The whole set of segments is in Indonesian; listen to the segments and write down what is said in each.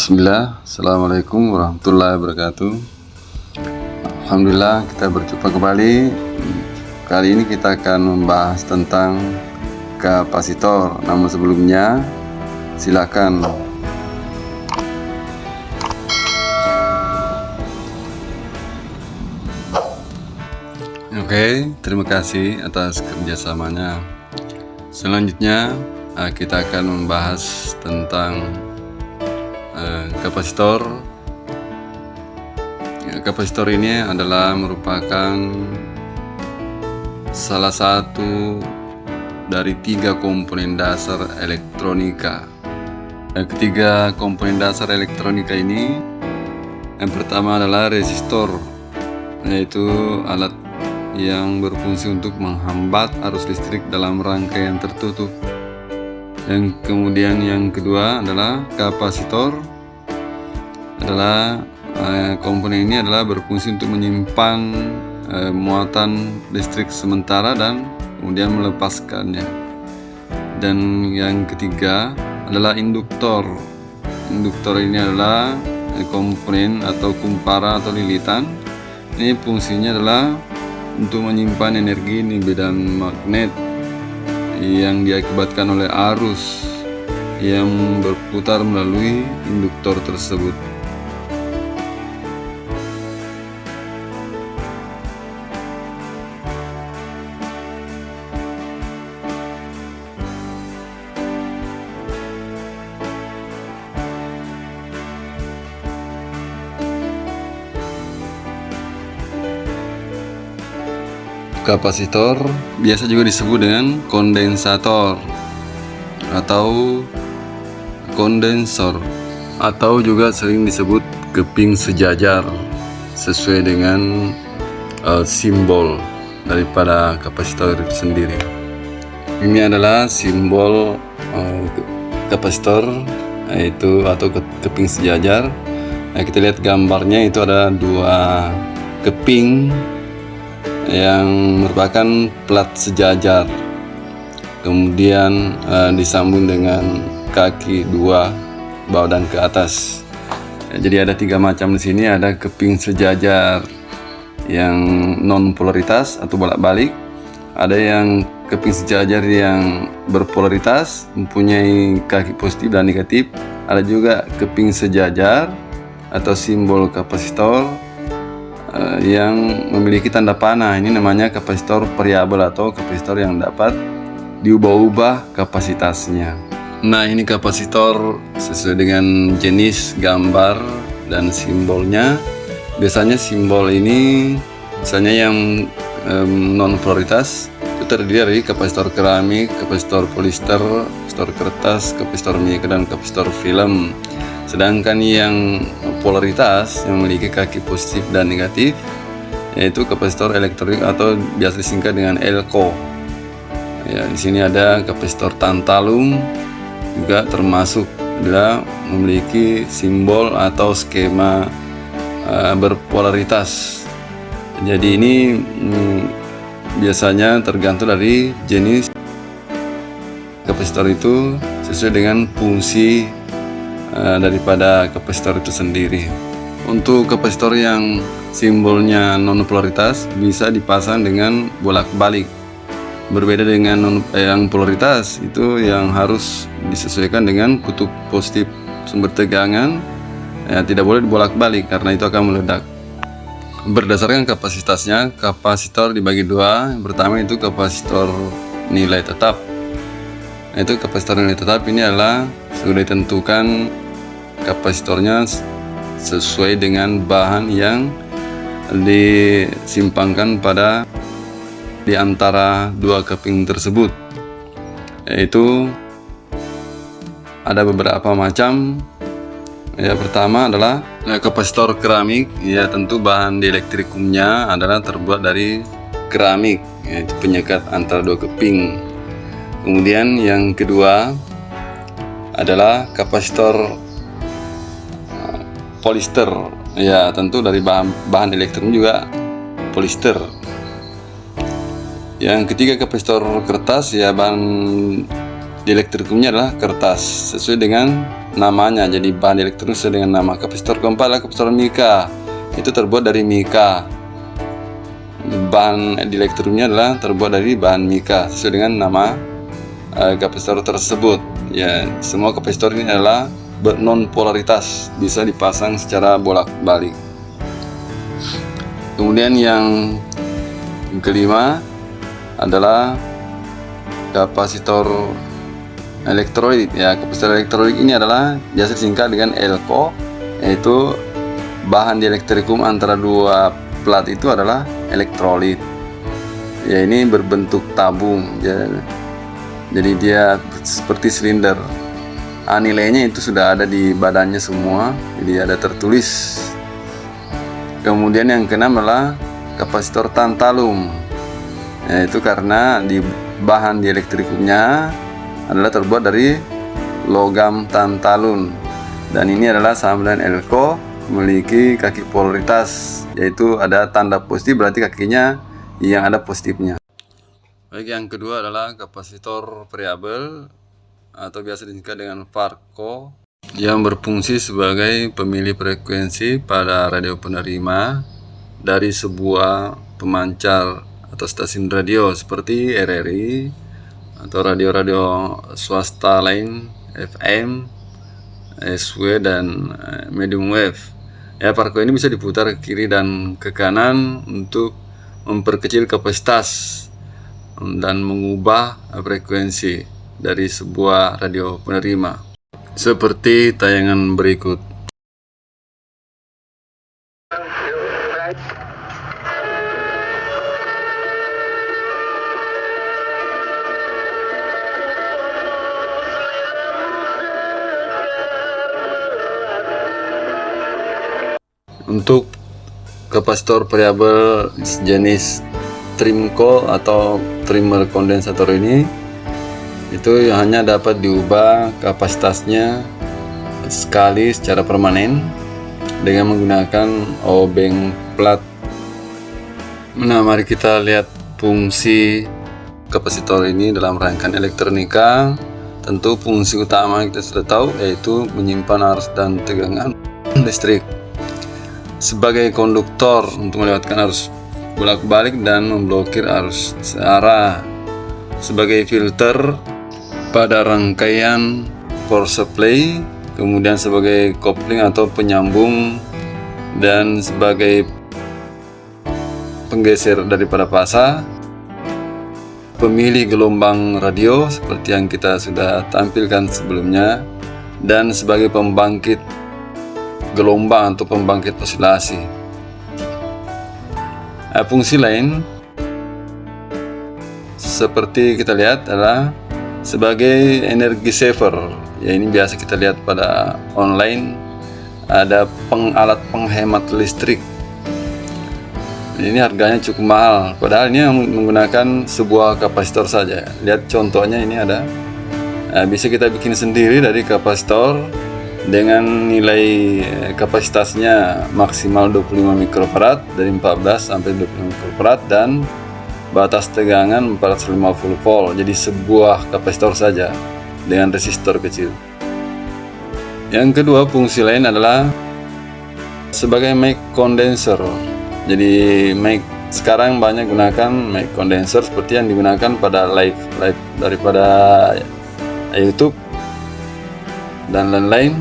Bismillah, Assalamualaikum warahmatullahi wabarakatuh. Alhamdulillah kita berjumpa kembali. Kali ini kita akan membahas tentang kapasitor. Namun sebelumnya silakan Oke, terima kasih atas kerjasamanya. Selanjutnya kita akan membahas tentang kapasitor. Kapasitor ini adalah merupakan salah satu dari 3 komponen dasar elektronika. Ketiga komponen dasar elektronika ini, yang pertama adalah resistor, yaitu alat yang berfungsi untuk menghambat arus listrik dalam rangkaian tertutup. Kemudian yang kedua adalah kapasitor, adalah komponen ini adalah berfungsi untuk menyimpan muatan listrik sementara dan kemudian melepaskannya. Dan yang ketiga adalah induktor. Induktor ini adalah komponen atau kumparan atau lilitan. Ini fungsinya adalah untuk menyimpan energi di bidang magnet yang diakibatkan oleh arus yang berputar melalui induktor tersebut. Kapasitor biasa juga disebut dengan kondensator atau kondensor, atau juga sering disebut keping sejajar sesuai dengan simbol daripada kapasitor itu sendiri. Ini adalah simbol kapasitor, yaitu atau keping sejajar. Nah, kita lihat gambarnya, itu ada 2 keping yang merupakan plat sejajar, kemudian disambung dengan kaki 2 bawah dan ke atas. Jadi ada 3 macam di sini. Ada keping sejajar yang non polaritas atau bolak-balik, ada yang keping sejajar yang berpolaritas mempunyai kaki positif dan negatif, ada juga keping sejajar atau simbol kapasitor yang memiliki tanda panah. Ini namanya kapasitor variabel atau kapasitor yang dapat diubah-ubah kapasitasnya. Nah, ini kapasitor sesuai dengan jenis, gambar, dan simbolnya. Biasanya simbol ini, misalnya yang non polaritas, itu terdiri dari kapasitor keramik, kapasitor polister, kapasitor kertas, kapasitor minyak, dan kapasitor film. Sedangkan yang polaritas yang memiliki kaki positif dan negatif, yaitu kapasitor elektronik atau biasa disingkat dengan ELCO. Ya, di sini ada kapasitor tantalum juga termasuk, adalah memiliki simbol atau skema berpolaritas. Jadi ini biasanya tergantung dari jenis kapasitor itu sesuai dengan fungsi daripada kapasitor itu sendiri. Untuk kapasitor yang simbolnya non polaritas bisa dipasang dengan bolak-balik. Berbeda dengan yang polaritas, itu yang harus disesuaikan dengan kutub positif sumber tegangan. Tidak boleh dibolak-balik karena itu akan meledak. Berdasarkan kapasitasnya, kapasitor dibagi 2. Yang pertama itu kapasitor nilai tetap. Itu kapasitor nilai tetap ini adalah sudah ditentukan kapasitornya sesuai dengan bahan yang disimpangkan di antara 2 keping tersebut, yaitu ada beberapa macam. Ya, pertama adalah kapasitor keramik. Ya, tentu bahan dielektrikumnya adalah terbuat dari keramik, yaitu penyekat antara 2 keping. Kemudian yang kedua adalah kapasitor polister. Ya, tentu dari bahan elektrum juga polister. Yang ketiga kapasitor kertas. Ya, bahan dielektrikumnya adalah kertas sesuai dengan namanya, jadi bahan elektronik sesuai dengan nama. Kapasitor keempat adalah kapasitor mika, itu terbuat dari mika. Bahan di elektroniknya adalah terbuat dari bahan mika sesuai dengan nama kapasitor tersebut. Ya, semua kapasitor ini adalah non polaritas, bisa dipasang secara bolak-balik. Kemudian yang kelima adalah kapasitor elektrolit. Ya, kapasitor elektrolit ini adalah biasa disingkat dengan ELCO, yaitu bahan di elektrikum antara dua plat itu adalah elektrolit. Ya, ini berbentuk tabung. Jadi dia seperti silinder. Nilainya itu sudah ada di badannya semua, jadi ada tertulis. Kemudian yang keenam adalah kapasitor tantalum, yaitu karena di bahan di elektrikumnya adalah terbuat dari logam tantalum, dan ini adalah sama dengan ELCO, memiliki kaki polaritas, yaitu ada tanda positif, berarti kakinya yang ada positifnya. Baik, yang kedua adalah kapasitor variabel atau biasa disingkat dengan Farco, yang berfungsi sebagai pemilih frekuensi pada radio penerima dari sebuah pemancar atau stasiun radio seperti RRI atau radio-radio swasta lain, FM, SW, dan medium wave. Ya, Farco ini bisa diputar ke kiri dan ke kanan untuk memperkecil kapasitas dan mengubah frekuensi dari sebuah radio penerima, seperti tayangan berikut. Untuk kapasitor variabel jenis trim coil atau trimmer kondensator ini, itu hanya dapat diubah kapasitasnya sekali secara permanen dengan menggunakan obeng plat. Nah, mari kita lihat fungsi kapasitor ini dalam rangkaian elektronika. Tentu fungsi utama kita sudah tahu, yaitu menyimpan arus dan tegangan listrik. Sebagai konduktor untuk melewatkan arus bolak-balik dan memblokir arus searah. Sebagai filter pada rangkaian power supply, kemudian sebagai kopling atau penyambung, dan sebagai penggeser daripada fasa, pemilih gelombang radio seperti yang kita sudah tampilkan sebelumnya, dan sebagai pembangkit gelombang atau pembangkit osilasi. Fungsi lain seperti kita lihat adalah sebagai energi saver. Ya, ini biasa kita lihat pada online, ada alat penghemat listrik. Ini harganya cukup mahal, padahal ini menggunakan sebuah kapasitor saja. Lihat contohnya, ini ada. Bisa kita bikin sendiri dari kapasitor dengan nilai kapasitasnya maksimal 25 mikrofarad, dari 14 sampai 25 mikrofarad, dan batas tegangan 450 volt. Jadi sebuah kapasitor saja dengan resistor kecil. Yang kedua, fungsi lain adalah sebagai mic condenser. Jadi mic sekarang banyak gunakan mic condenser seperti yang digunakan pada live daripada YouTube dan lain-lain.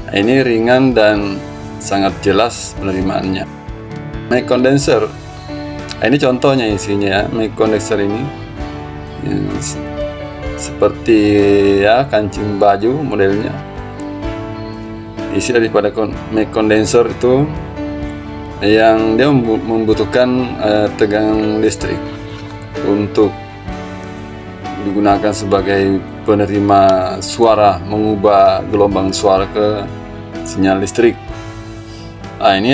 Ini ringan dan sangat jelas penerimaannya. Mic condenser, ini contohnya isinya ya. Mic condenser ini seperti ya kancing baju modelnya. Isi daripada mic condenser itu yang dia membutuhkan tegangan listrik untuk digunakan sebagai penerima suara, mengubah gelombang suara ke sinyal listrik. Ini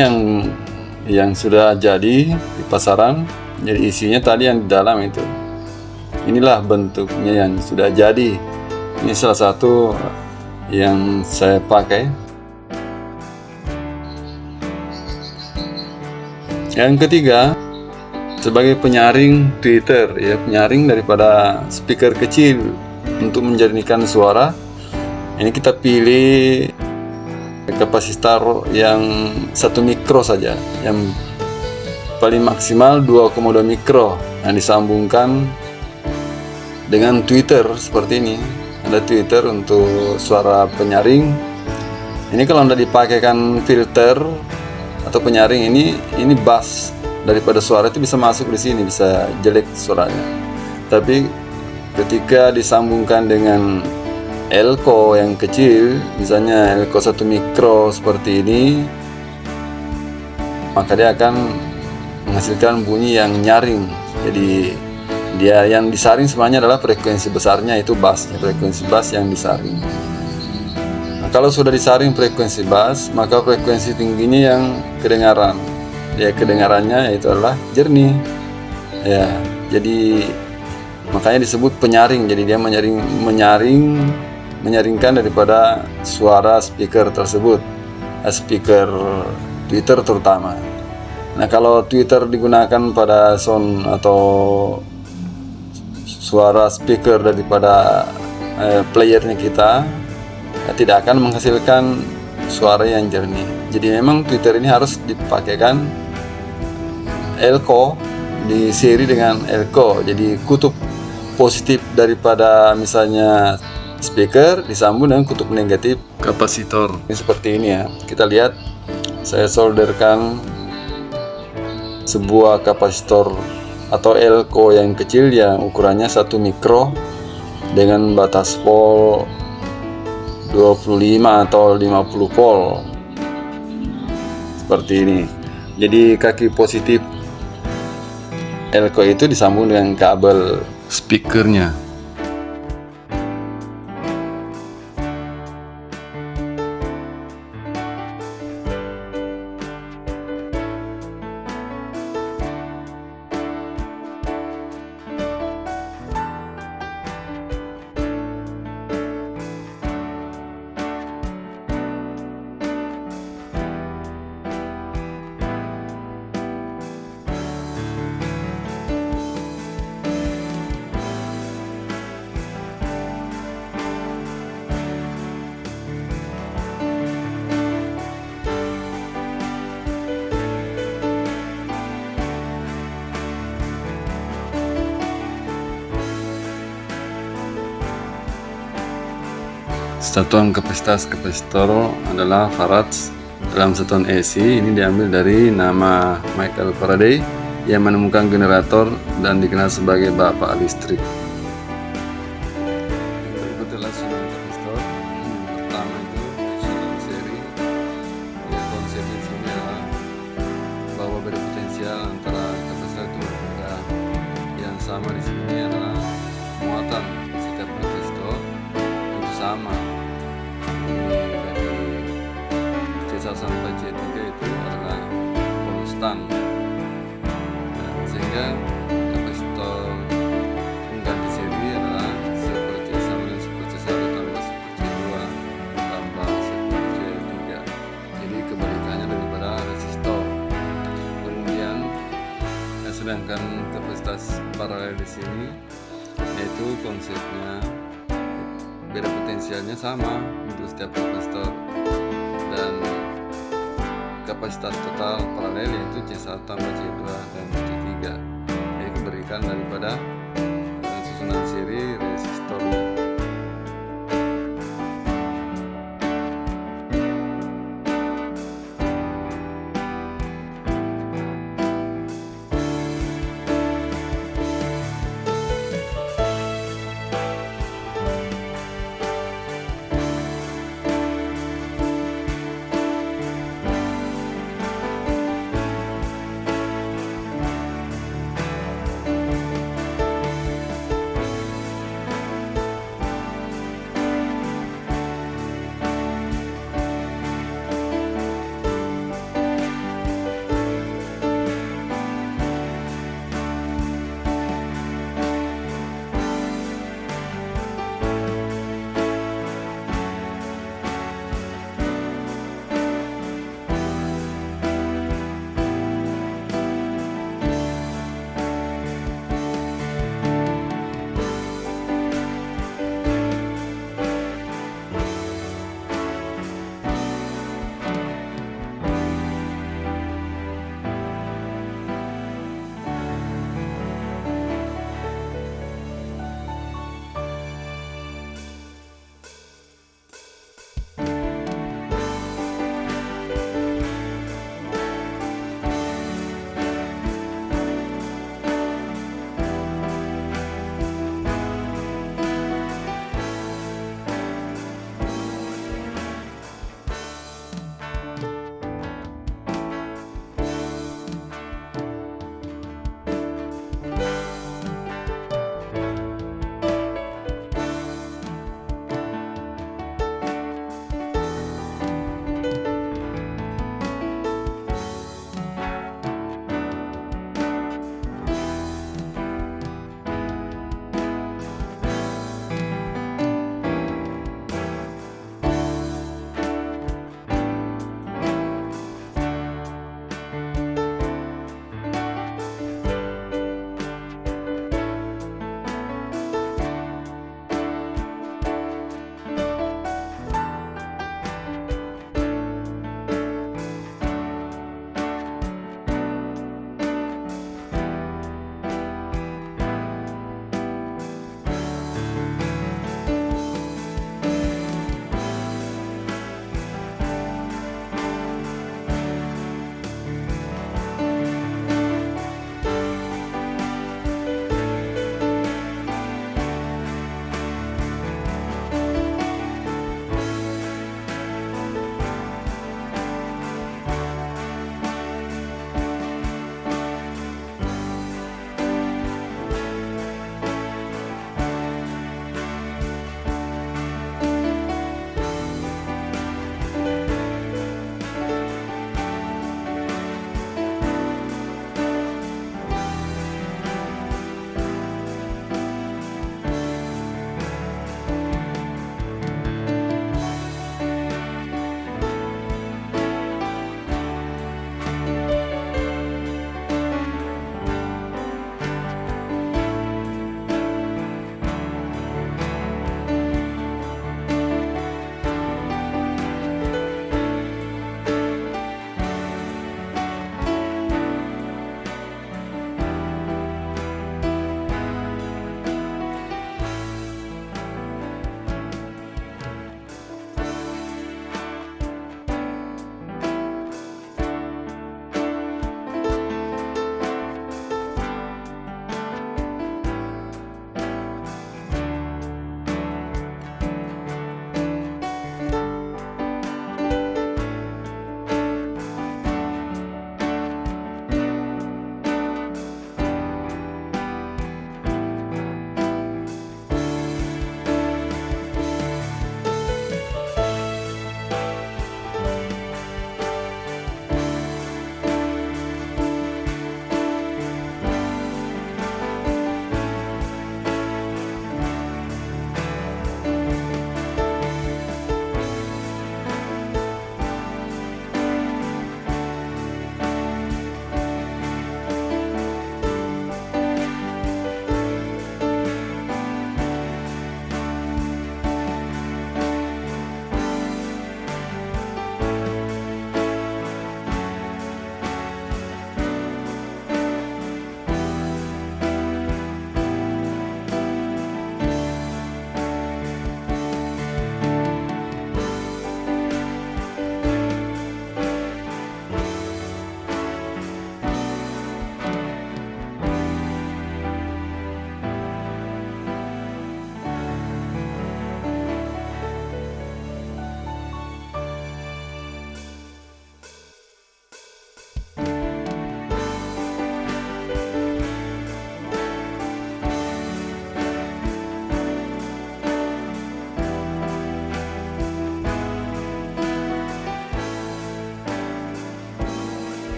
yang sudah jadi di pasaran. Jadi isinya tadi yang di dalam itu. Inilah bentuknya yang sudah jadi. Ini salah satu yang saya pakai. Yang ketiga, sebagai penyaring tweeter, ya, penyaring daripada speaker kecil untuk menjernihkan suara. Ini kita pilih kapasitor yang 1 mikro saja, yang paling maksimal 2,2 mikro, yang disambungkan dengan tweeter seperti ini. Ada tweeter untuk suara penyaring. Ini kalau udah dipakaikan filter atau penyaring, ini bass daripada suara itu bisa masuk di sini, bisa jelek suaranya. Tapi ketika disambungkan dengan elko yang kecil, misalnya elko 1 mikro seperti ini, maka dia akan menghasilkan bunyi yang nyaring. Jadi dia yang disaring semuanya adalah frekuensi besarnya, itu bass, frekuensi bass yang disaring. Nah, kalau sudah disaring frekuensi bass, maka frekuensi tingginya yang kedengaran. Ya, kedengarannya itu adalah jernih. Ya, jadi makanya disebut penyaring. Jadi dia menyaringkan daripada suara speaker tersebut, speaker tweeter terutama. Nah, kalau tweeter digunakan pada sound atau suara speaker daripada playernya kita, tidak akan menghasilkan suara yang jernih. Jadi memang tweeter ini harus dipakaikan elko, di seri dengan elko. Jadi kutub positif daripada misalnya speaker disambung dengan kutub negatif kapasitor. Ini seperti ini ya. Kita lihat, saya solderkan sebuah kapasitor atau elko yang kecil yang ukurannya 1 mikro dengan batas pol 25 atau 50 volt seperti ini. Jadi kaki positif elko itu disambung dengan kabel speakernya. Satuan kapasitas kapasitor adalah farad dalam satuan AC. Ini diambil dari nama Michael Faraday yang menemukan generator dan dikenal sebagai bapak listrik. Berikut adalah satuan kapasitor. Yang pertama itu satuan seri. Konsepnya sini adalah bahwa beda potensial antara kapasitor itu berbeda. Yang sama di sini adalah muatan setiap kapasitor itu sama. C1 sampai C3 itu adalah konstan, sehingga kapasitor pengganti seri adalah seperti sama dengan seperti C1 tambah seperti C2 tambah seperti C3. Jadi kebalikannya daripada resistor. Kemudian sedangkan kapasitas paralel di sini, yaitu konsepnya beda potensialnya sama untuk setiap kapasitor, dan kapasitas total paralel yaitu C1 tambah C2 dan C3. Ini kebalikan daripada susunan seri